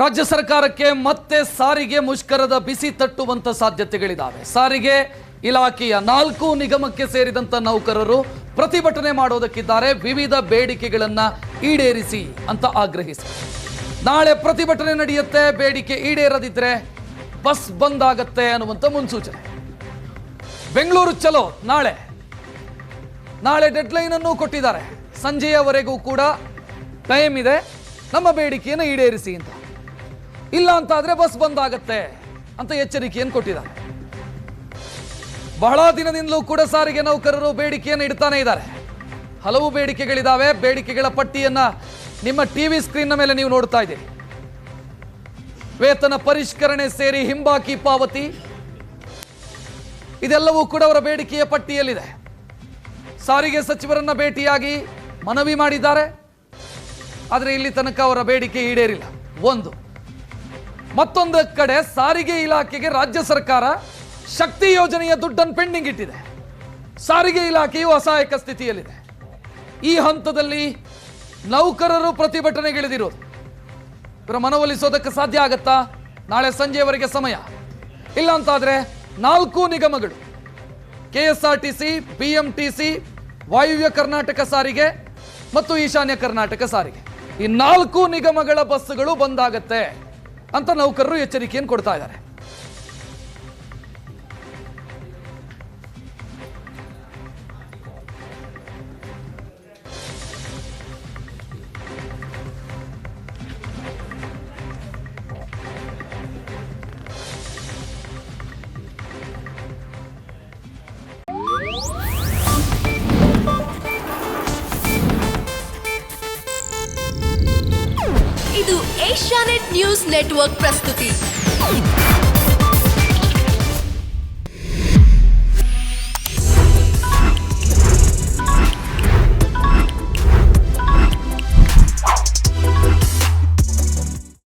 ರಾಜ್ಯ ಸರ್ಕಾರಕ್ಕೆ ಮತ್ತೆ ಸಾರಿಗೆ ಮುಷ್ಕರದ ಬಿಸಿ ತಟ್ಟುವಂತ ಸಾಧ್ಯತೆಗಳಿದ್ದಾವೆ. ಸಾರಿಗೆ ಇಲಾಖೆಯ 4 ನಿಗಮಕ್ಕೆ ಸೇರಿದಂತ ನೌಕರರು ಪ್ರತಿಭಟನೆ ಮಾಡೋದಕ್ಕಿದ್ದಾರೆ. ವಿವಿಧ ಬೇಡಿಕೆಗಳನ್ನ ಈಡೇರಿಸಿ ಅಂತ ಆಗ್ರಹಿಸಿ ನಾಳೆ ಪ್ರತಿಭಟನೆ ನಡೆಯುತ್ತೆ. ಬೇಡಿಕೆ ಈಡೇರದಿದ್ರೆ ಬಸ್ ಬಂದ್ ಆಗತ್ತೆ ಅನ್ನುವಂತ ಮುನ್ಸೂಚನೆ. ಬೆಂಗಳೂರು ಚಲೋ ನಾಳೆ ಡೆಡ್ಲೈನ್ ಅನ್ನು ಕೊಟ್ಟಿದ್ದಾರೆ. ಸಂಜೆಯವರೆಗೂ ಕೂಡ ಟೈಮ್ ಇದೆ, ನಮ್ಮ ಬೇಡಿಕೆಯನ್ನು ಈಡೇರಿಸಿ ಅಂತ. ಇಲ್ಲ ಅಂತಾದ್ರೆ ಬಸ್ ಬಂದ್ ಆಗತ್ತೆ ಅಂತ ಎಚ್ಚರಿಕೆಯನ್ನು ಕೊಟ್ಟಿದ್ದಾರೆ. ಬಹಳ ದಿನದಿಂದಲೂ ಕೂಡ ಸಾರಿಗೆ ನೌಕರರು ಬೇಡಿಕೆಯನ್ನು ಇಡ್ತಾನೆ ಇದ್ದಾರೆ. ಹಲವು ಬೇಡಿಕೆಗಳಿದಾವೆ. ಬೇಡಿಕೆಗಳ ಪಟ್ಟಿಯನ್ನ ನಿಮ್ಮ ಟಿವಿ ಸ್ಕ್ರೀನ್ ಮೇಲೆ ನೀವು ನೋಡ್ತಾ ಇದ್ದೀರಿ. ವೇತನ ಪರಿಷ್ಕರಣೆ ಸೇರಿ ಹಿಂಬಾಕಿ ಪಾವತಿ, ಇದೆಲ್ಲವೂ ಕೂಡ ಅವರ ಬೇಡಿಕೆಯ ಪಟ್ಟಿಯಲ್ಲಿದೆ. ಸಾರಿಗೆ ಸಚಿವರನ್ನ ಭೇಟಿಯಾಗಿ ಮನವಿ ಮಾಡಿದ್ದಾರೆ. ಆದರೆ ಇಲ್ಲಿ ತನಕ ಅವರ ಬೇಡಿಕೆ ಈಡೇರಿಲ್ಲ. ಮತ್ತೊಂದು ಕಡೆ ಸಾರಿಗೆ ಇಲಾಖೆಗೆ ರಾಜ್ಯ ಸರ್ಕಾರ ಶಕ್ತಿ ಯೋಜನೆಯ ದುಡ್ಡನ್ನು ಪೆಂಡಿಂಗ್ ಇಟ್ಟಿದೆ. ಸಾರಿಗೆ ಇಲಾಖೆಯು ಅಸಹಾಯಕ ಸ್ಥಿತಿಯಲ್ಲಿದೆ. ಈ ಹಂತದಲ್ಲಿ ನೌಕರರು ಪ್ರತಿಭಟನೆಗಿಳಿದಿರೋದು. ಇವರ ಮನವೊಲಿಸೋದಕ್ಕೆ ಸಾಧ್ಯ ಆಗತ್ತಾ? ನಾಳೆ ಸಂಜೆಯವರೆಗೆ ಸಮಯ. ಇಲ್ಲ ಅಂತಾದ್ರೆ 4 ನಿಗಮಗಳು, KSRTC, BMTC, ವಾಯುವ್ಯ ಕರ್ನಾಟಕ ಸಾರಿಗೆ ಮತ್ತು ಈಶಾನ್ಯ ಕರ್ನಾಟಕ ಸಾರಿಗೆ, ಈ 4 ನಿಗಮಗಳ ಬಸ್ಸುಗಳು ಬಂದಾಗತ್ತೆ ಅಂತ ನೌಕರರು ಎಚ್ಚರಿಕೆಯನ್ನು ಕೊಡ್ತಾ ಇದ್ದಾರೆ. ಇದು ಏಷ್ಯಾನೆಟ್ ನ್ಯೂಸ್ ನೆಟ್ವರ್ಕ್ ಪ್ರಸ್ತುತಿ.